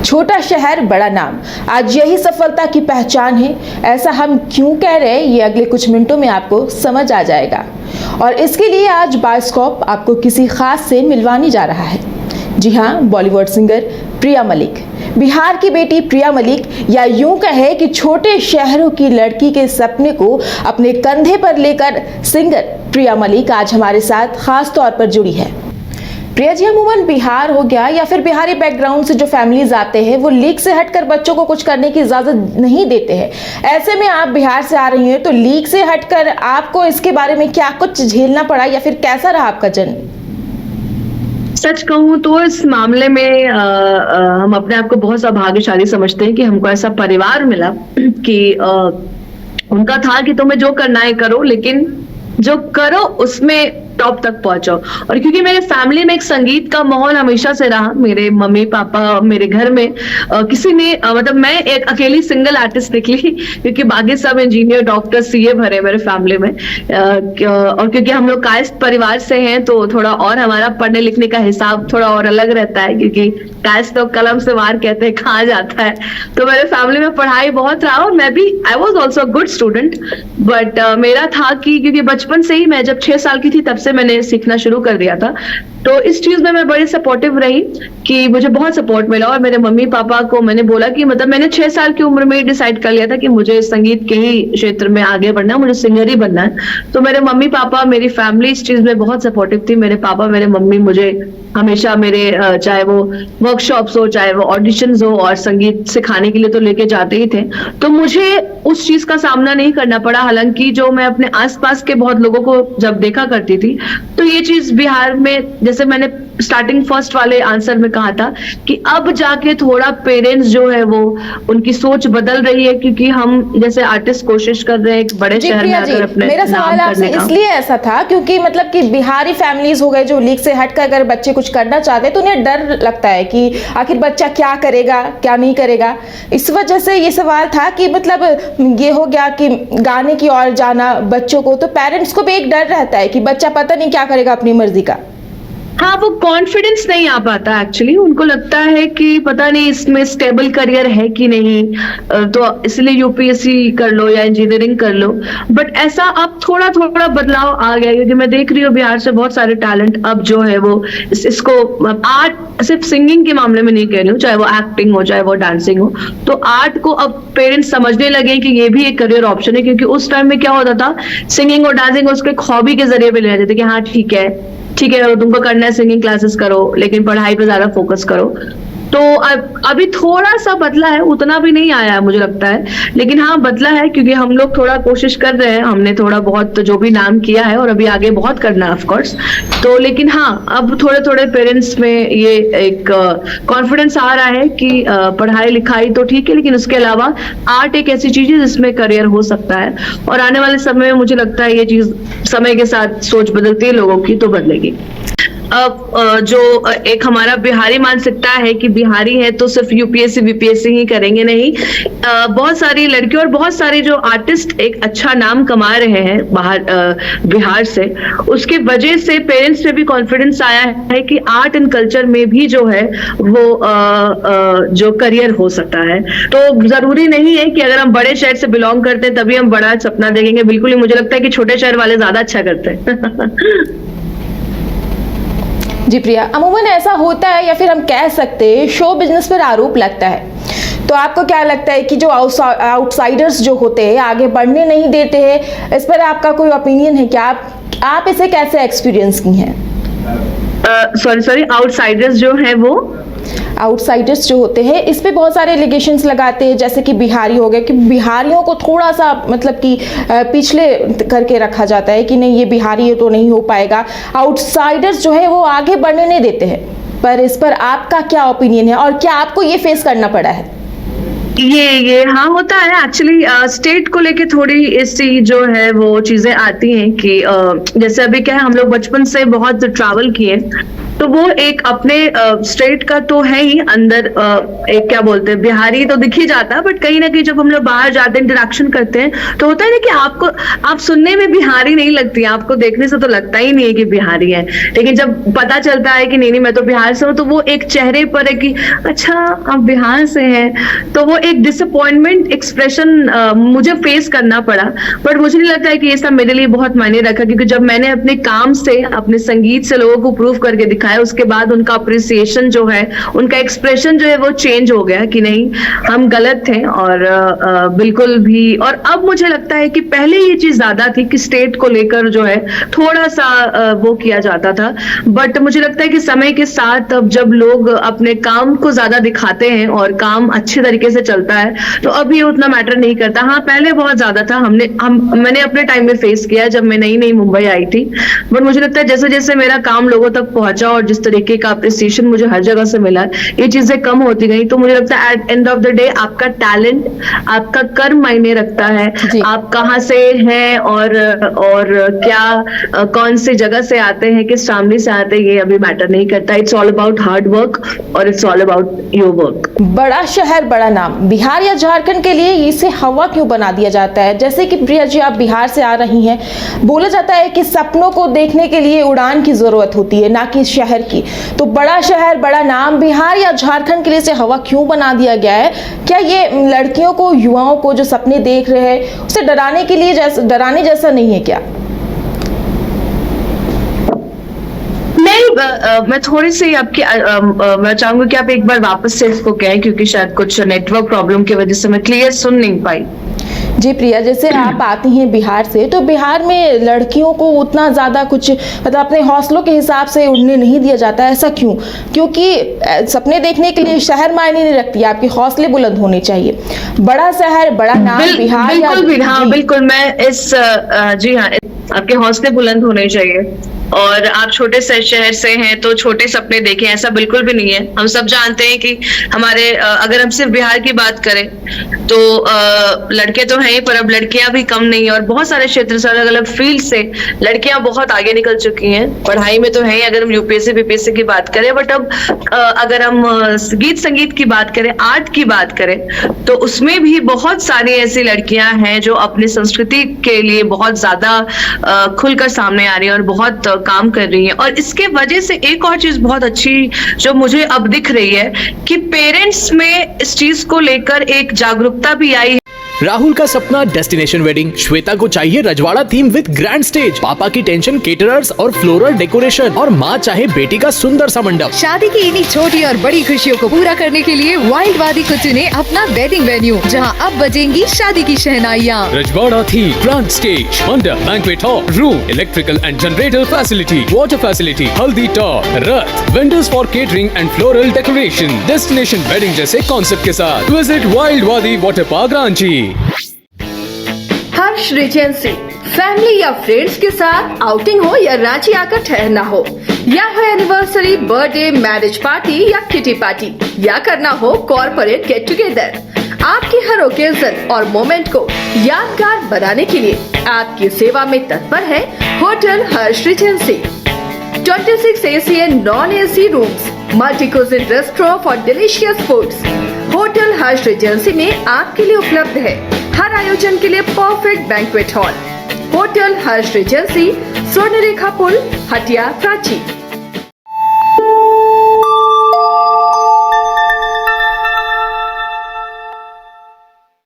छोटा शहर बड़ा नाम, आज यही सफलता की पहचान है। ऐसा हम क्यों कह रहे हैं ये अगले कुछ मिनटों में आपको समझ आ जाएगा। और इसके लिए आज बायोस्कोप आपको किसी खास से मिलवाने जा रहा है। जी हाँ, बॉलीवुड सिंगर प्रिया मलिक, बिहार की बेटी प्रिया मलिक, या यूं कहे कि छोटे शहरों की लड़की के सपने को अपने कंधे पर लेकर सिंगर प्रिया मलिक आज हमारे साथ खास तौर पर जुड़ी है। प्रिया जी, अमूमन बिहार हो गया या फिर बिहारी बैकग्राउंड से जो फैमिलीज आते हैं वो लीग से हटकर बच्चों को कुछ करने की इजाजत नहीं देते हैं। ऐसे में आप बिहार से आ रही हैं, तो लीग से हटकर आपको इसके बारे में क्या कुछ झेलना पड़ा या फिर कैसा रहा आपका जर्नी? सच कहूँ तो इस मामले में हम अपने आप को बहुत सौभाग्यशाली समझते हैं कि हमको ऐसा परिवार मिला कि उनका था कि तुम्हें जो करना है करो, लेकिन जो करो उसमें टॉप तक पहुंचो। और क्योंकि मेरे फैमिली में एक संगीत का माहौल हमेशा से रहा, मेरे मम्मी पापा, मेरे घर में किसी ने मतलब मैं एक अकेली सिंगल आर्टिस्ट निकली, क्योंकि बाकी सब इंजीनियर, डॉक्टर, सीए भरे मेरे फैमिली में। और क्योंकि हम लोग कायस्थ परिवार से हैं तो थोड़ा और हमारा पढ़ने लिखने का हिसाब थोड़ा और अलग रहता है, क्योंकि कायस्थ तो कलम से वार कहते हैं, कहा जाता है। तो मेरे फैमिली में पढ़ाई बहुत रहा और मैं भी I was also good student. But मेरा था कि क्योंकि बचपन से ही मैं जब 6 साल की थी तब से मैंने सीखना शुरू कर दिया था, तो इस चीज में मैं बड़ी सपोर्टिव रही कि मुझे बहुत सपोर्ट मिला। और मेरे मम्मी पापा को मैंने बोला कि मतलब मैंने 6 साल की उम्र में डिसाइड कर लिया था कि मुझे संगीत के ही क्षेत्र में आगे बढ़ना है, मुझे सिंगर ही बनना है। तो मेरे मम्मी पापा, मेरी फैमिली इस चीज में बहुत सपोर्टिव थी। मेरे पापा, मेरे मम्मी मुझे हमेशा मेरे चाहे वो वर्कशॉप्स हो, चाहे वो ऑडिशंस हो, और संगीत सिखाने के लिए तो लेके जाते ही थे। तो मुझे उस चीज का सामना नहीं करना पड़ा। हालांकि जो मैं अपने आसपास के बहुत लोगों को जब देखा करती थी, तो ये चीज बिहार में, जैसे मैंने स्टार्टिंग फर्स्ट वाले आंसर में कहा था कि अब जाके थोड़ा पेरेंट्स जो है वो उनकी सोच बदल रही है, क्योंकि हम जैसे आर्टिस्ट कोशिश कर रहे हैं एक बड़े शहर में आकर अपने मेरा सवाल आपसे इसलिए ऐसा था क्योंकि मतलब कि बिहारी फैमिलीज हो गए जो लीग से हटकर अगर बच्चे कुछ करना चाहते हैं तो उन्हें डर लगता है कि आखिर बच्चा क्या करेगा, क्या नहीं करेगा। इस वजह से ये सवाल था कि मतलब ये हो गया कि गाने की ओर जाना बच्चों को, तो पेरेंट्स को भी एक डर रहता है कि बच्चा पता नहीं क्या करेगा अपनी मर्जी का। हाँ, वो कॉन्फिडेंस नहीं आ पाता एक्चुअली। उनको लगता है कि पता नहीं इसमें स्टेबल करियर है कि नहीं, तो इसलिए यूपीएससी कर लो या इंजीनियरिंग कर लो। बट ऐसा अब थोड़ा थोड़ा बदलाव आ गया, क्योंकि मैं देख रही हूँ बिहार से बहुत सारे टैलेंट अब जो है वो इसको आर्ट, सिर्फ सिंगिंग के मामले में नहीं कह रही हूँ, चाहे वो एक्टिंग हो, चाहे वो डांसिंग हो, तो आर्ट को अब पेरेंट्स समझने लगे कि ये भी एक करियर ऑप्शन है। क्योंकि उस टाइम में क्या होता था, सिंगिंग और डांसिंग उसको एक हॉबी के जरिए भी ले जाते थे कि हाँ ठीक है तुमको करना है, सिंगिंग क्लासेस करो, लेकिन पढ़ाई पे ज्यादा फोकस करो। तो अभी थोड़ा सा बदला है, उतना भी नहीं आया है मुझे लगता है, लेकिन हाँ बदला है, क्योंकि हम लोग थोड़ा कोशिश कर रहे हैं। हमने थोड़ा बहुत जो भी नाम किया है और अभी आगे बहुत करना है ऑफ कोर्स। तो लेकिन हाँ, अब थोड़े थोड़े पेरेंट्स में ये एक कॉन्फिडेंस आ रहा है कि पढ़ाई लिखाई तो ठीक है, लेकिन उसके अलावा आर्ट एक ऐसी चीज है जिसमें करियर हो सकता है। और आने वाले समय में मुझे लगता है ये चीज समय के साथ सोच बदलती है लोगों की, तो बदलेगी। अब जो एक हमारा बिहारी मानसिकता है कि बिहारी है तो सिर्फ यूपीएससी बीपीएससी ही करेंगे, नहीं। बहुत सारी लड़कियों और बहुत सारे जो आर्टिस्ट एक अच्छा नाम कमा रहे हैं बाहर बिहार से, उसके वजह से पेरेंट्स में भी कॉन्फिडेंस आया है कि आर्ट एंड कल्चर में भी जो है वो जो करियर हो सकता है। तो जरूरी नहीं है कि अगर हम बड़े शहर से बिलोंग करते हैं तभी हम बड़ा सपना देखेंगे। बिल्कुल ही मुझे लगता है कि छोटे शहर वाले ज्यादा अच्छा करते हैं। जी प्रिया, अमूमन ऐसा होता है या फिर हम कह सकते हैं शो बिजनेस पर आरोप लगता है, तो आपको क्या लगता है कि जो आउटसाइडर्स जो होते हैं आगे बढ़ने नहीं देते हैं, इस पर आपका कोई ओपिनियन है क्या? आप इसे कैसे एक्सपीरियंस की हैं? सॉरी, आउटसाइडर्स जो है वो आउटसाइडर्स जो होते हैं इस पे बहुत सारे एलिगेशंस लगाते हैं, जैसे कि बिहारी हो गए कि बिहारियों को थोड़ा सा मतलब कि पिछले करके रखा जाता है कि नहीं ये बिहारी है तो नहीं हो पाएगा। आउटसाइडर्स जो है वो आगे बढ़ने नहीं देते हैं, पर इस पर आपका क्या ओपिनियन है और क्या आपको ये फेस करना पड़ा है? ये हाँ होता है एक्चुअली। स्टेट को लेके थोड़ी ऐसी जो है वो चीजें आती हैं कि जैसे अभी क्या है, हम लोग बचपन से बहुत ट्रैवल किए, तो वो एक अपने स्टेट का तो है ही अंदर, एक क्या बोलते हैं, बिहारी तो दिख ही जाता है, बट कहीं ना कहीं जब हम लोग बाहर जाते हैं, इंटरेक्शन करते हैं, तो होता है ना कि आप सुनने में बिहारी नहीं लगती, आपको देखने से तो लगता ही नहीं है कि बिहारी है, लेकिन जब पता चलता है कि नहीं मैं तो बिहार से हूँ, तो वो एक चेहरे पर है कि अच्छा आप बिहार से हैं, तो वो एक डिसअपॉइंटमेंट एक्सप्रेशन मुझे फेस करना पड़ा। बट मुझे नहीं लगता है कि ये सब मेरे लिए बहुत मायने रखा, क्योंकि जब मैंने अपने काम से, अपने संगीत से लोगों को प्रूव करके दिखाया, उसके बाद उनका अप्रिसिएशन जो है, उनका एक्सप्रेशन जो है वो चेंज हो गया कि नहीं हम गलत थे, और बिल्कुल भी। और अब मुझे लगता है कि पहले ये चीज ज्यादा थी कि स्टेट को लेकर जो है थोड़ा सा वो किया जाता था, बट मुझे लगता है कि समय के साथ अब जब लोग अपने काम को ज्यादा दिखाते हैं और काम अच्छे तरीके से चलता है, तो अब ये उतना मैटर नहीं करता। हाँ, पहले बहुत ज्यादा था, मैंने अपने टाइम में फेस किया जब मैं नई मुंबई आई थी, बट मुझे लगता है जैसे जैसे मेरा काम लोगों तक पहुंचा और जिस तरीके का अप्रिसिएशन मुझे हर जगह से मिला, ये चीजें कम होती गई। तो मुझे लगता है at end of the day आपका टैलेंट, आपका कर्म मायने रखता है, आप कहाँ से हैं और क्या कौन से जगह से आते हैं, किस फैमिली से आते हैं, ये अभी मैटर नहीं करता। It's all about hard work और it's all about your work. बड़ा शहर बड़ा नाम, बिहार या झारखंड के लिए इसे हवा क्यों बना दिया जाता है? जैसे कि प्रिया जी आप बिहार से आ रही हैं, बोला जाता है कि सपनों को देखने के लिए उड़ान की जरूरत होती है, ना कि शहर की। तो बड़ा शहर बड़ा नाम, बिहार या झारखंड के लिए इसे हवा क्यों बना दिया गया है? क्या ये लड़कियों को, युवाओं को जो सपने देख रहे हैं उसे डराने के लिए डराने जैसा नहीं है क्या? नहीं, मैं थोड़ी सी आपकी मैं चाहूंगी कि आप एक बार वापस से इसको कहें, क्योंकि शायद कुछ नेटवर्क प्रॉब्लम की वजह से मैं क्लियर सुन नहीं पाई। जी प्रिया, जैसे आप आती हैं बिहार से, तो बिहार में लड़कियों को उतना ज़्यादा कुछ मतलब अपने हौसलों के हिसाब से उड़ने नहीं दिया जाता, ऐसा क्यों? क्योंकि सपने देखने के लिए शहर मायने नहीं रखती, आपके हौसले बुलंद होने चाहिए। बड़ा शहर बड़ा नाम, बिहार बिल्कुल भी, हाँ बिल्कुल, मैं इस जी हाँ, आपके हौसले बुलंद होने चाहिए, और आप छोटे से शहर से हैं तो छोटे सपने देखें, ऐसा बिल्कुल भी नहीं है। हम सब जानते हैं कि हमारे अगर हम सिर्फ बिहार की बात करें तो लड़के तो हैं, पर अब लड़कियां भी कम नहीं है, और बहुत सारे क्षेत्र से, अलग अलग फील्ड से लड़कियां बहुत आगे निकल चुकी हैं। पढ़ाई में तो है ही, अगर हम यूपीएससी बीपीएससी की बात करें, बट अब अगर हम गीत संगीत की बात करें, आर्ट की बात करें, तो उसमें भी बहुत सारी ऐसी लड़कियां हैं जो अपनी संस्कृति के लिए बहुत ज्यादा खुलकर सामने आ रही है और बहुत काम कर रही है। और इसके वजह से एक और चीज बहुत अच्छी जो मुझे अब दिख रही है कि पेरेंट्स में इस चीज को लेकर एक जागरूकता भी आई है। राहुल का सपना डेस्टिनेशन वेडिंग, श्वेता को चाहिए रजवाड़ा थीम विद ग्रैंड स्टेज, पापा की टेंशन केटरर्स और फ्लोरल डेकोरेशन, और माँ चाहे बेटी का सुंदर सा मंडप। शादी की इन्हीं छोटी और बड़ी खुशियों को पूरा करने के लिए वाइल्ड वादी को चुने अपना वेडिंग वेन्यू, जहां अब बजेंगी शादी की शहनाइयाँ। रजवाड़ा थीम, ग्रैंड स्टेज, मंडप, banquet hall, room, electrical and generator facility, water facility, हल्दी top, Rath, vendors for catering and floral decoration, destination wedding जैसे कॉन्सेप्ट के साथ। विजिट वाइल्ड वादी वाटर पार्क रांची। हर्ष रिजेंसी, फैमिली या फ्रेंड्स के साथ आउटिंग हो या रांची आकर ठहरना हो, या हो एनिवर्सरी, बर्थडे, मैरिज पार्टी या किटी पार्टी, या करना हो कॉर्पोरेट गेट टुगेदर, आपकी हर ओकेजन और मोमेंट को यादगार बनाने के लिए आपकी सेवा में तत्पर है hotel Harsh Regency. 26 AC and non-AC rooms, multi-cuisine restaurant for delicious foods। Hotel Harsh Regency में आपके लिए उपलब्ध है हर आयोजन के लिए परफेक्ट बैंक्वेट हॉल। होटल हर्ष रिजेंसी, स्वर्णरेखा पुल, हटिया, रांची।